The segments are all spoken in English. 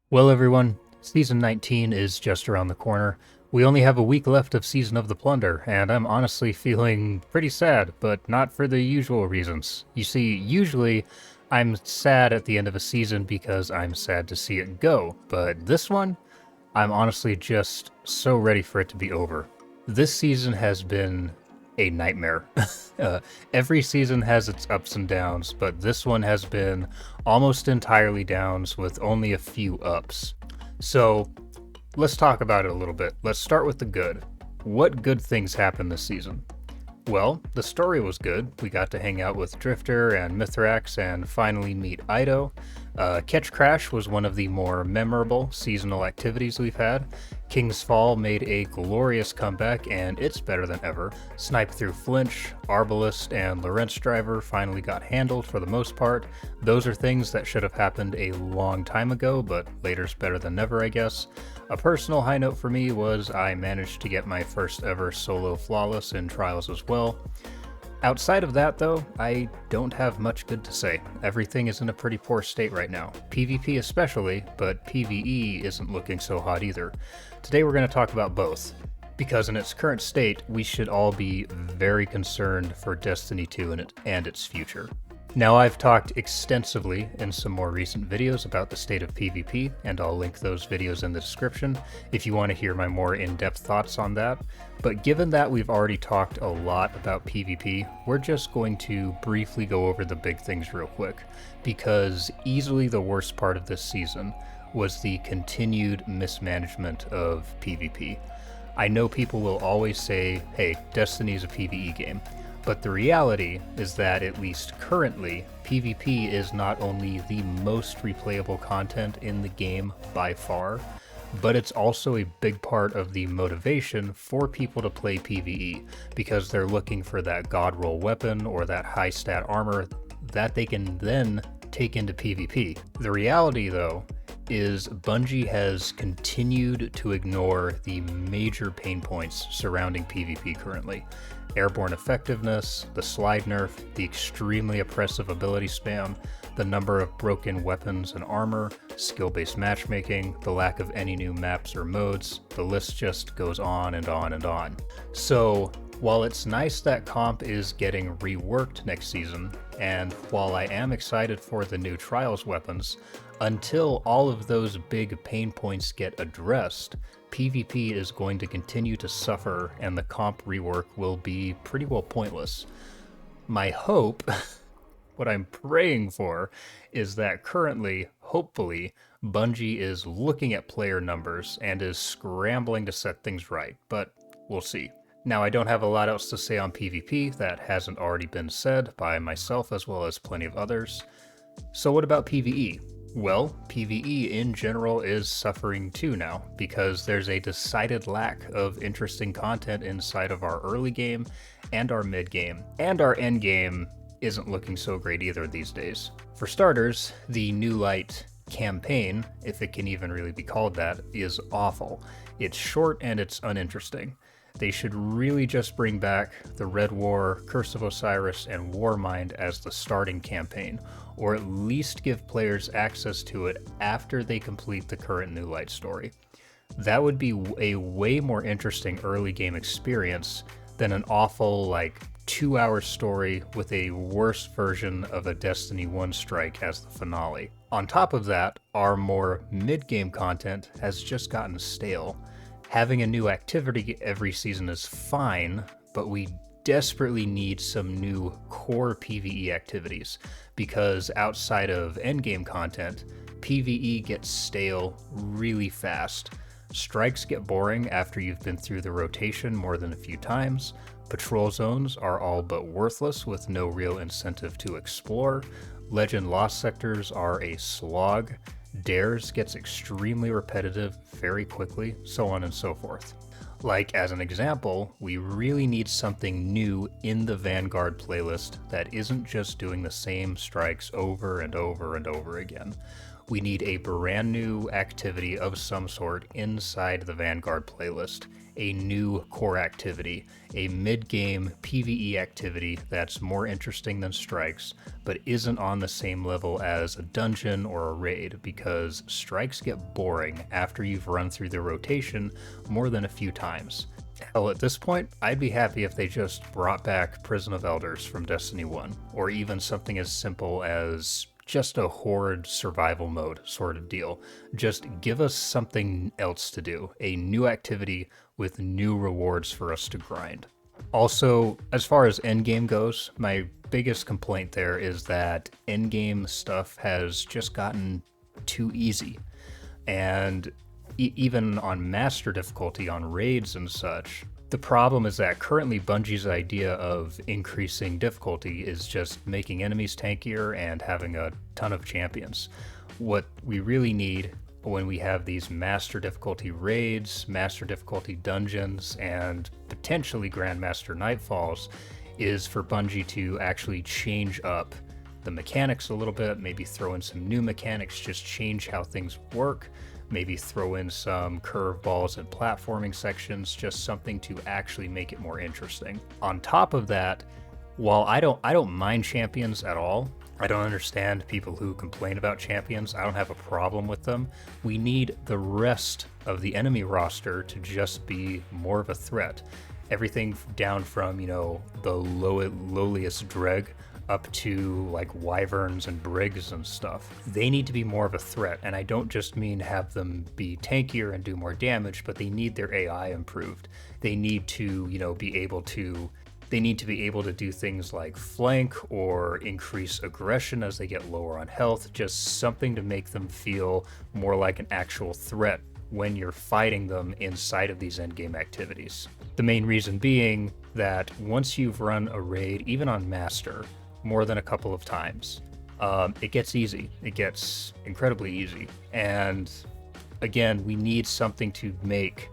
Well, everyone, Season 19 is just around the corner. We only have a week left of Season of the Plunder, and I'm honestly feeling pretty sad, but not for the usual reasons. You see, usually I'm sad at the end of a season because I'm sad to see it go, but this one, I'm honestly just so ready for it to be over. This season has been a nightmare. uh, every season has its ups and downs, but this one has been almost entirely downs with only a few ups. So let's talk about it a little bit. Let's start with the good. What good things happened this season? Well, the story was good. We got to hang out with Drifter and Mithrax and finally meet Ido. Catch Crash was one of the more memorable seasonal activities we've had. King's Fall made a glorious comeback, and it's better than ever. Snipe Through Flinch, Arbalist, and Lorentz Driver finally got handled for the most part. Those are things that should have happened a long time ago, but later's better than never, I guess. A personal high note for me was I managed to get my first ever solo flawless in Trials as well. Outside of that, though, I don't have much good to say. Everything is in a pretty poor state right now. PvP especially, but PvE isn't looking so hot either. Today we're going to talk about both, because in its current state, we should all be very concerned for Destiny 2 and its future. Now, I've talked extensively in some more recent videos about the state of PvP, and I'll link those videos in the description if you want to hear my more in-depth thoughts on that. But given that we've already talked a lot about PvP, we're just going to briefly go over the big things real quick, because easily the worst part of this season was the continued mismanagement of PvP. I know people will always say, hey, Destiny's a PvE game. But the reality is that, at least currently, PvP is not only the most replayable content in the game by far, but it's also a big part of the motivation for people to play PvE, because they're looking for that god roll weapon or that high stat armor that they can then take into PvP. The reality, though, is Bungie has continued to ignore the major pain points surrounding PvP currently. Airborne effectiveness, the slide nerf, the extremely oppressive ability spam, the number of broken weapons and armor, skill-based matchmaking, the lack of any new maps or modes, the list just goes on and on and on. So, while it's nice that comp is getting reworked next season, and while I am excited for the new Trials weapons, until all of those big pain points get addressed, PvP is going to continue to suffer and the comp rework will be pretty well pointless. My hope, what I'm praying for, is that currently, hopefully, Bungie is looking at player numbers and is scrambling to set things right, but we'll see. Now, I don't have a lot else to say on PvP that hasn't already been said by myself as well as plenty of others. So what about PvE? Well, PvE in general is suffering too now, because there's a decided lack of interesting content inside of our early game and our mid game, and our end game isn't looking so great either these days. For starters, the New Light campaign, if it can even really be called that, is awful. It's short and it's uninteresting. They should really just bring back the Red War, Curse of Osiris, and Warmind as the starting campaign, or at least give players access to it after they complete the current New Light story. That would be a way more interesting early game experience than an awful, 2-hour story with a worse version of a Destiny 1 strike as the finale. On top of that, our more mid-game content has just gotten stale. Having a new activity every season is fine, but we desperately need some new core PvE activities, because outside of endgame content, PvE gets stale really fast. Strikes get boring after you've been through the rotation more than a few times, patrol zones are all but worthless with no real incentive to explore, legend lost sectors are a slog, dares gets extremely repetitive very quickly, so on and so forth. Like, as an example, we really need something new in the Vanguard playlist that isn't just doing the same strikes over and over and over again. We need a brand new activity of some sort inside the Vanguard playlist. A new core activity, a mid-game PvE activity that's more interesting than strikes, but isn't on the same level as a dungeon or a raid, because strikes get boring after you've run through the rotation more than a few times. Hell, at this point, I'd be happy if they just brought back Prison of Elders from Destiny 1, or even something as simple as just a horde survival mode sort of deal. Just give us something else to do, a new activity with new rewards for us to grind. Also, as far as endgame goes, my biggest complaint there is that endgame stuff has just gotten too easy. And even on master difficulty on raids and such, the problem is that currently Bungie's idea of increasing difficulty is just making enemies tankier and having a ton of champions. What we really need when we have these master difficulty raids, master difficulty dungeons, and potentially Grandmaster Nightfalls is for Bungie to actually change up the mechanics a little bit, maybe throw in some new mechanics, just change how things work. Maybe throw in some curveballs and platforming sections, just something to actually make it more interesting. On top of that, while I don't mind champions at all, I don't understand people who complain about champions. I don't have a problem with them. We need the rest of the enemy roster to just be more of a threat. Everything down from, the lowliest Dreg up to like wyverns and brigs and stuff. They need to be more of a threat, and I don't just mean have them be tankier and do more damage, but they need their AI improved. They need to, be able to do things like flank or increase aggression as they get lower on health, just something to make them feel more like an actual threat when you're fighting them inside of these endgame activities. The main reason being that once you've run a raid, even on Master, more than a couple of times, it gets easy. It gets incredibly easy. And again, we need something to make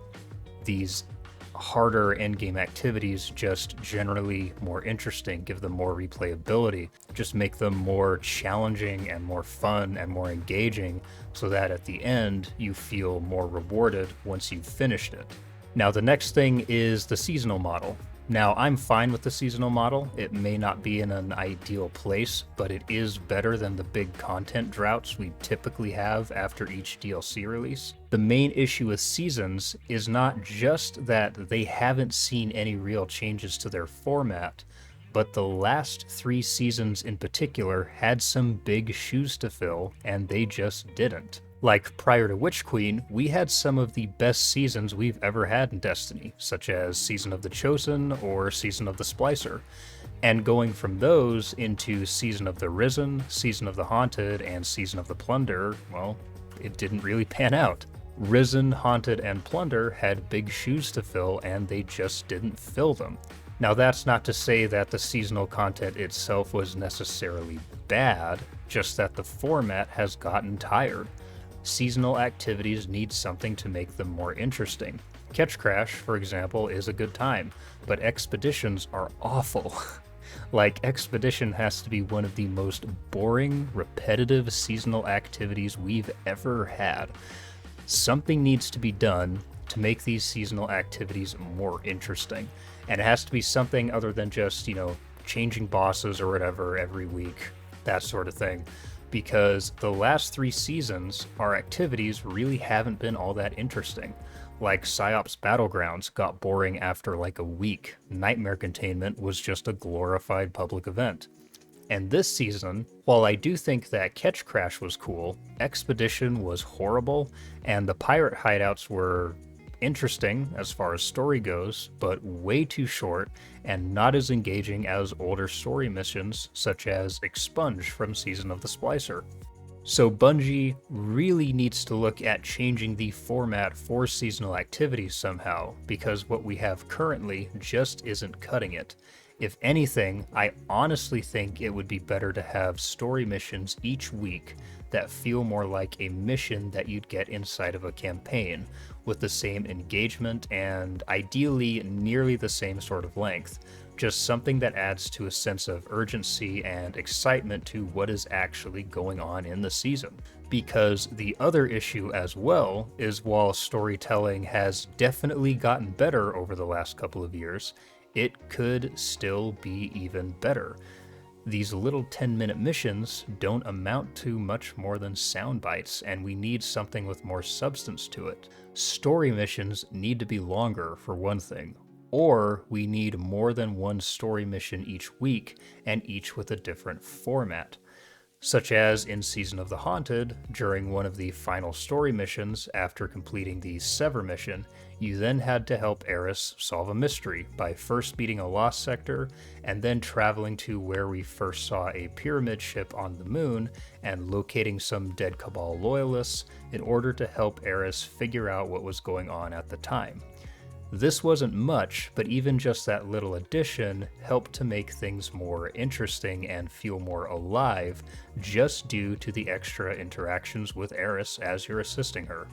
these harder endgame activities just generally more interesting, give them more replayability, just make them more challenging and more fun and more engaging, so that at the end you feel more rewarded once you've finished it. Now, the next thing is the seasonal model. Now, I'm fine with the seasonal model. It may not be in an ideal place, but it is better than the big content droughts we typically have after each DLC release. The main issue with seasons is not just that they haven't seen any real changes to their format, but the last 3 seasons in particular had some big shoes to fill, and they just didn't. Like, prior to Witch Queen, we had some of the best seasons we've ever had in Destiny, such as Season of the Chosen or Season of the Splicer. And going from those into Season of the Risen, Season of the Haunted, and Season of the Plunder, well, it didn't really pan out. Risen, Haunted, and Plunder had big shoes to fill, and they just didn't fill them. Now, that's not to say that the seasonal content itself was necessarily bad, just that the format has gotten tired. Seasonal activities need something to make them more interesting. Catch Crash, for example, is a good time, but expeditions are awful. Like, Expedition has to be one of the most boring, repetitive seasonal activities we've ever had. Something needs to be done to make these seasonal activities more interesting. And it has to be something other than just, changing bosses or whatever every week, that sort of thing. Because the last 3 seasons, our activities really haven't been all that interesting. Like, PsyOps Battlegrounds got boring after like a week. Nightmare Containment was just a glorified public event. And this season, while I do think that Catch Crash was cool, Expedition was horrible, and the pirate hideouts were interesting as far as story goes, but way too short and not as engaging as older story missions such as Expunge from Season of the Splicer. So Bungie really needs to look at changing the format for seasonal activities somehow, because what we have currently just isn't cutting it. If anything, I honestly think it would be better to have story missions each week that feel more like a mission that you'd get inside of a campaign, with the same engagement and ideally nearly the same sort of length, just something that adds to a sense of urgency and excitement to what is actually going on in the season. Because the other issue as well is while storytelling has definitely gotten better over the last couple of years, it could still be even better. These little 10-minute missions don't amount to much more than sound bites, and we need something with more substance to it. Story missions need to be longer, for one thing, or we need more than one story mission each week, and each with a different format. Such as in Season of the Haunted, during one of the final story missions after completing the Sever mission, you then had to help Eris solve a mystery by first beating a lost sector and then traveling to where we first saw a pyramid ship on the moon and locating some dead Cabal loyalists in order to help Eris figure out what was going on at the time. This wasn't much, but even just that little addition helped to make things more interesting and feel more alive, just due to the extra interactions with Eris as you're assisting her.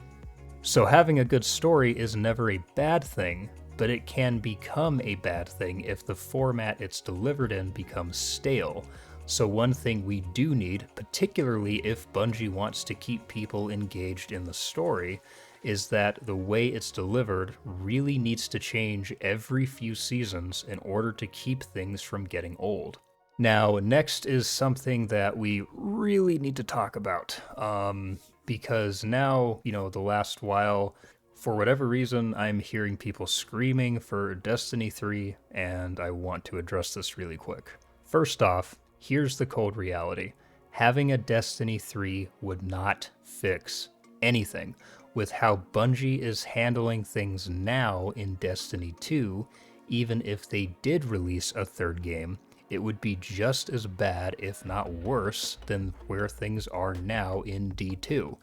So having a good story is never a bad thing, but it can become a bad thing if the format it's delivered in becomes stale. So one thing we do need, particularly if Bungie wants to keep people engaged in the story, is that the way it's delivered really needs to change every few seasons in order to keep things from getting old. Now, next is something that we really need to talk about, because now, the last while, for whatever reason, I'm hearing people screaming for Destiny 3, and I want to address this really quick. First off, here's the cold reality. Having a Destiny 3 would not fix anything. With how Bungie is handling things now in Destiny 2, even if they did release a third game, it would be just as bad, if not worse, than where things are now in D2.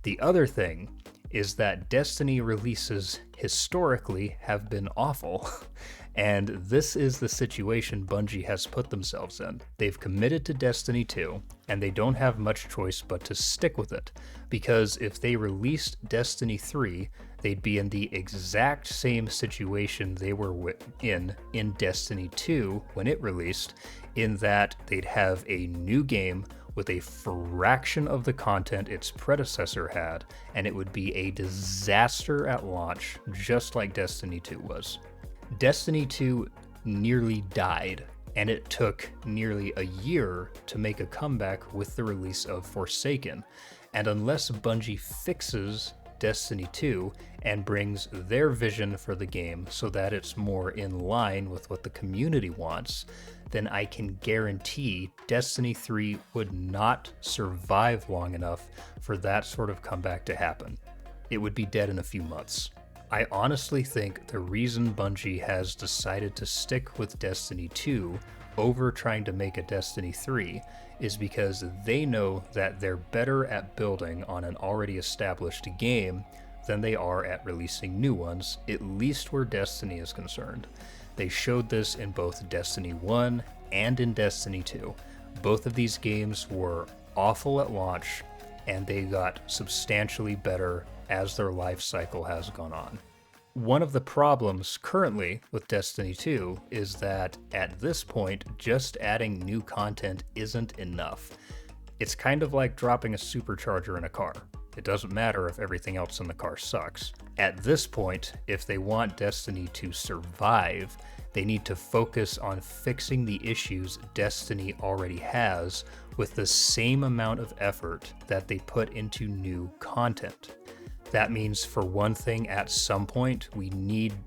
The other thing is that Destiny releases historically have been awful, and this is the situation Bungie has put themselves in. They've committed to Destiny 2, and they don't have much choice but to stick with it, because if they released Destiny 3, they'd be in the exact same situation they were in Destiny 2 when it released, in that they'd have a new game with a fraction of the content its predecessor had, and it would be a disaster at launch, just like Destiny 2 was. Destiny 2 nearly died, and it took nearly a year to make a comeback with the release of Forsaken, and unless Bungie fixes Destiny 2 and brings their vision for the game so that it's more in line with what the community wants, then I can guarantee Destiny 3 would not survive long enough for that sort of comeback to happen. It would be dead in a few months. I honestly think the reason Bungie has decided to stick with Destiny 2 over trying to make a Destiny 3 is because they know that they're better at building on an already established game than they are at releasing new ones, at least where Destiny is concerned. They showed this in both Destiny 1 and in Destiny 2. Both of these games were awful at launch, and they got substantially better as their life cycle has gone on. One of the problems currently with Destiny 2 is that at this point, just adding new content isn't enough. It's kind of like dropping a supercharger in a car. It doesn't matter if everything else in the car sucks. At this point, if they want Destiny to survive, they need to focus on fixing the issues Destiny already has with the same amount of effort that they put into new content. That means, for one thing, at some point, we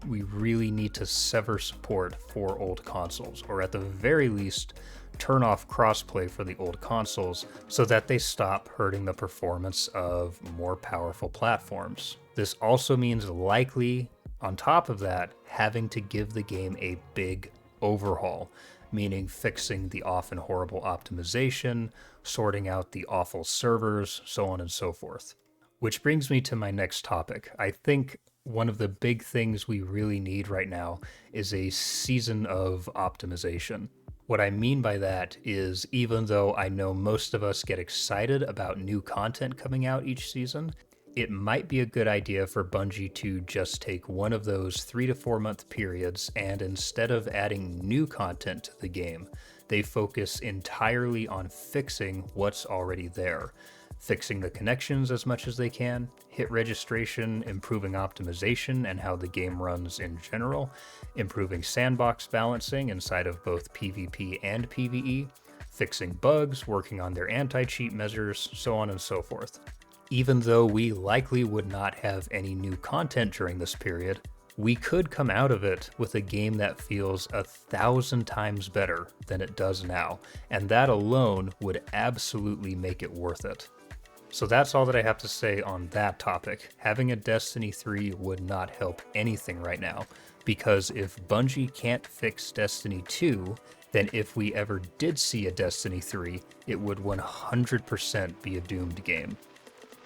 really need to sever support for old consoles, or at the very least, turn off crossplay for the old consoles so that they stop hurting the performance of more powerful platforms. This also means likely, on top of that, having to give the game a big overhaul, meaning fixing the often horrible optimization, sorting out the awful servers, so on and so forth. Which brings me to my next topic. I think one of the big things we really need right now is a season of optimization. What I mean by that is, even though I know most of us get excited about new content coming out each season, It might be a good idea for Bungie to just take one of those 3 to 4 month periods and instead of adding new content to the game, they focus entirely on fixing what's already there. Fixing the connections as much as they can, hit registration, improving optimization and how the game runs in general, improving sandbox balancing inside of both PvP and PvE, fixing bugs, working on their anti-cheat measures, so on and so forth. Even though we likely would not have any new content during this period, we could come out of it with a game that feels 1,000 times better than it does now, and that alone would absolutely make it worth it. So that's all that I have to say on that topic. Having a Destiny 3 would not help anything right now, because if Bungie can't fix Destiny 2, then if we ever did see a Destiny 3, it would 100% be a doomed game.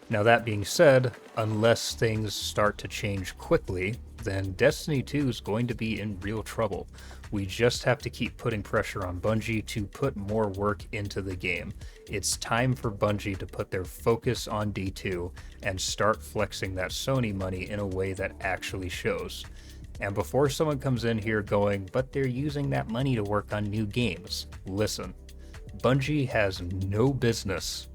Now that being said, unless things start to change quickly, then Destiny 2 is going to be in real trouble. We just have to keep putting pressure on Bungie to put more work into the game. It's time for Bungie to put their focus on D2 and start flexing that Sony money in a way that actually shows. And before someone comes in here going, but they're using that money to work on new games, listen. Bungie has no business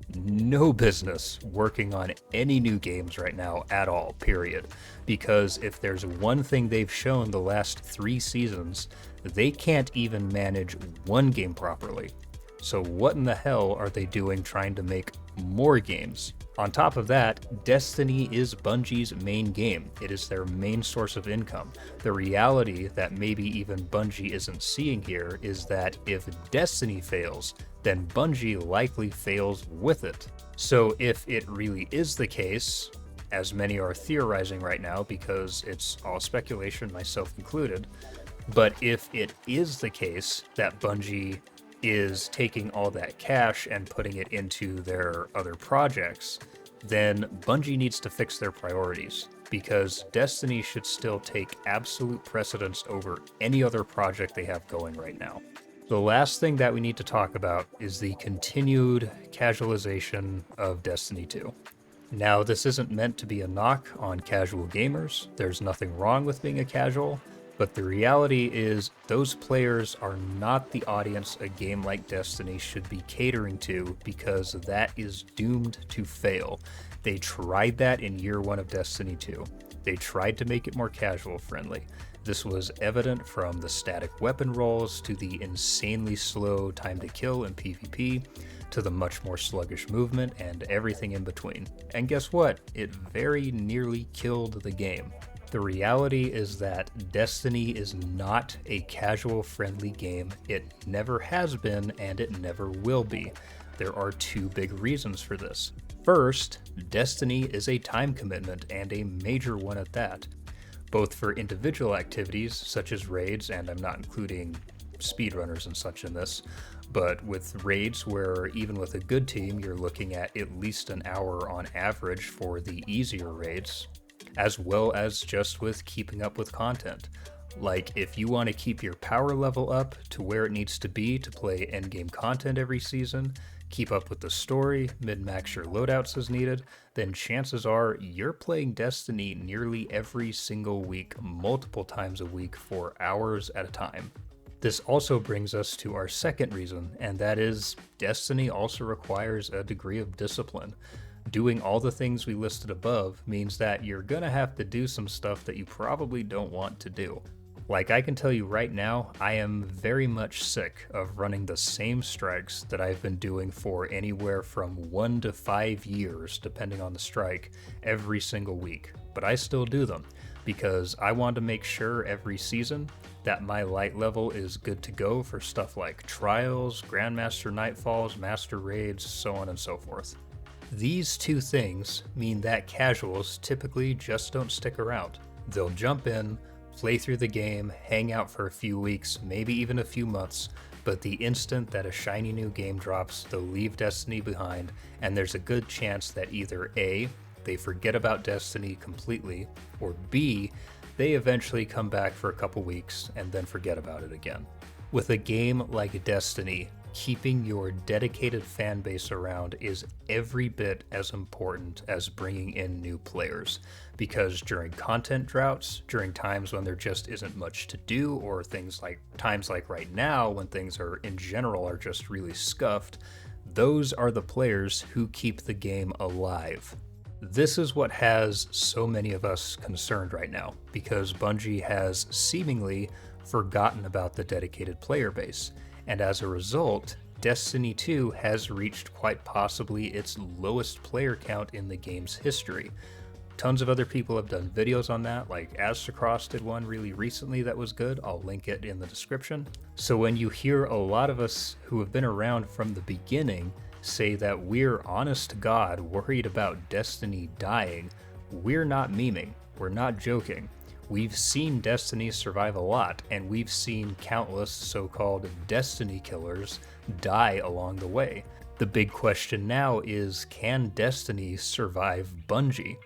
working on any new games right now at all, period. Because if there's one thing they've shown the last 3 seasons, they can't even manage one game properly. So what in the hell are they doing trying to make more games? On top of that, Destiny is Bungie's main game. It is their main source of income. The reality that maybe even Bungie isn't seeing here is that if Destiny fails, then Bungie likely fails with it. So if it really is the case, as many are theorizing right now because it's all speculation, myself included, but if it is the case that Bungie is taking all that cash and putting it into their other projects, then Bungie needs to fix their priorities, because Destiny should still take absolute precedence over any other project they have going right now. The last thing that we need to talk about is the continued casualization of Destiny 2. Now, this isn't meant to be a knock on casual gamers. There's nothing wrong with being a casual, but the reality is those players are not the audience a game like Destiny should be catering to, because that is doomed to fail. They tried that in year 1 of Destiny 2. They tried to make it more casual friendly. This was evident from the static weapon rolls, to the insanely slow time to kill in PvP, to the much more sluggish movement, and everything in between. And guess what? It very nearly killed the game. The reality is that Destiny is not a casual-friendly game. It never has been, and it never will be. There are 2 big reasons for this. First, Destiny is a time commitment, and a major one at that. Both for individual activities, such as raids, and I'm not including speedrunners and such in this, but with raids where even with a good team, you're looking at least an hour on average for the easier raids, as well as just with keeping up with content. Like, if you want to keep your power level up to where it needs to be to play endgame content every season, keep up with the story, min-max your loadouts as needed, then chances are you're playing Destiny nearly every single week, multiple times a week for hours at a time. This also brings us to our second reason, and that is Destiny also requires a degree of discipline. Doing all the things we listed above means that you're gonna have to do some stuff that you probably don't want to do. Like, I can tell you right now, I am very much sick of running the same strikes that I've been doing for anywhere from 1 to 5 years, depending on the strike, every single week. But I still do them, because I want to make sure every season that my light level is good to go for stuff like trials, Grandmaster Nightfalls, Master Raids, so on and so forth. These 2 things mean that casuals typically just don't stick around. They'll jump in, play through the game, hang out for a few weeks, maybe even a few months, but the instant that a shiny new game drops, they'll leave Destiny behind, and there's a good chance that either A, they forget about Destiny completely, or B, they eventually come back for a couple weeks and then forget about it again. With a game like Destiny, Keeping your dedicated fan base around is every bit as important as bringing in new players, because during content droughts, during times when there just isn't much to do, or times like right now when things are in general are just really scuffed, those are the players who keep the game alive. This is what has so many of us concerned right now, because Bungie has seemingly forgotten about the dedicated player base, and as a result, Destiny 2 has reached quite possibly its lowest player count in the game's history. Tons of other people have done videos on that, like Aztecross did one really recently that was good. I'll link it in the description. So when you hear a lot of us who have been around from the beginning say that we're honest to God worried about Destiny dying, we're not memeing, we're not joking. We've seen Destiny survive a lot, and we've seen countless so-called Destiny killers die along the way. The big question now is, can Destiny survive Bungie?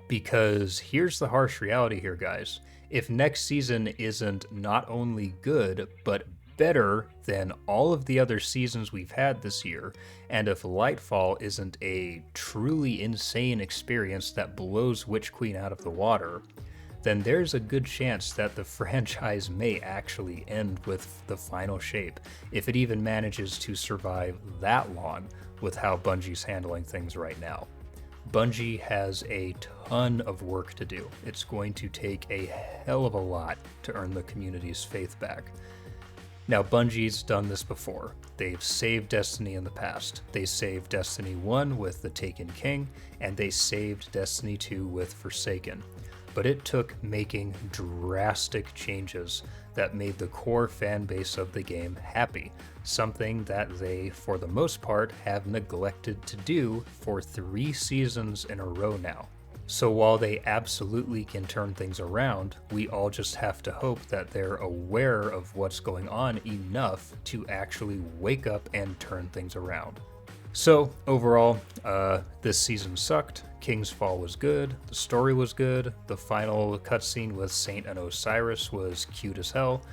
Because here's the harsh reality here, guys. If next season isn't not only good, but better than all of the other seasons we've had this year, and if Lightfall isn't a truly insane experience that blows Witch Queen out of the water, then there's a good chance that the franchise may actually end with the final shape, if it even manages to survive that long with how Bungie's handling things right now. Bungie has a ton of work to do. It's going to take a hell of a lot to earn the community's faith back. Now, Bungie's done this before. They've saved Destiny in the past. They saved Destiny 1 with the Taken King, and they saved Destiny 2 with Forsaken. But it took making drastic changes that made the core fan base of the game happy, something that they, for the most part, have neglected to do for 3 seasons in a row now. So while they absolutely can turn things around, we all just have to hope that they're aware of what's going on enough to actually wake up and turn things around. So overall, this season sucked. King's Fall was good, the story was good, the final cutscene with Saint and Osiris was cute as hell,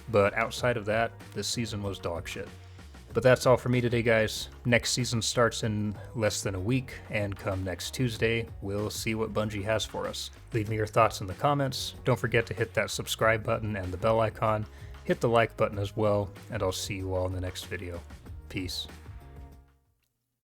but outside of that, this season was dog shit. But that's all for me today, guys. Next season starts in less than a week, and come next Tuesday, we'll see what Bungie has for us. Leave me your thoughts in the comments. Don't forget to hit that subscribe button and the bell icon. Hit the like button as well, and I'll see you all in the next video. Peace.